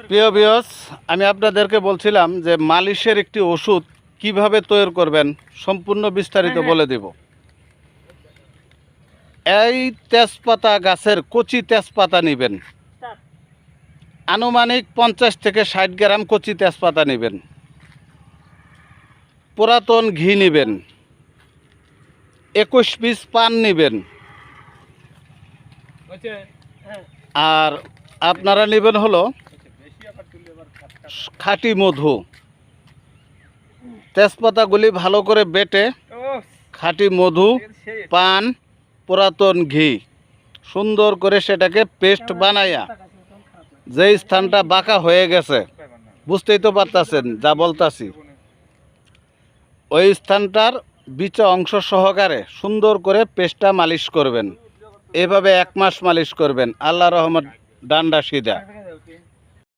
প্রিয় ভিউয়ার্স, আমি আপনাদেরকে বলছিলাম যে মালিশের একটি ওষুধ কিভাবে তৈরি করবেন সম্পূর্ণ বিস্তারিত বলে দেব। এই তেজপাতা গাছের কচি তেজপাতা নেবেন, আনুমানিক 50 থেকে 60 গ্রাম কচি তেজপাতা নেবেন। পুরাতন ঘি নেবেন, 21 পিস পান নেবেন, আর আপনারা নেবেন হলো খাঁটি মধু। তেজপাতাগুলি ভালো করে বেটে খাঁটি মধু, পান, পুরাতন ঘি সুন্দর করে সেটাকে পেস্ট বানাইয়া, যে স্থানটা বাঁকা হয়ে গেছে বুঝতেই তো পারতাছেন যা বলতাছি, ওই স্থানটার বিচা অংশ সহকারে সুন্দর করে পেস্টটা মালিশ করবেন। এভাবে 1 মাস মালিশ করবেন, আল্লাহ রহমত ডান্ডা সিধা।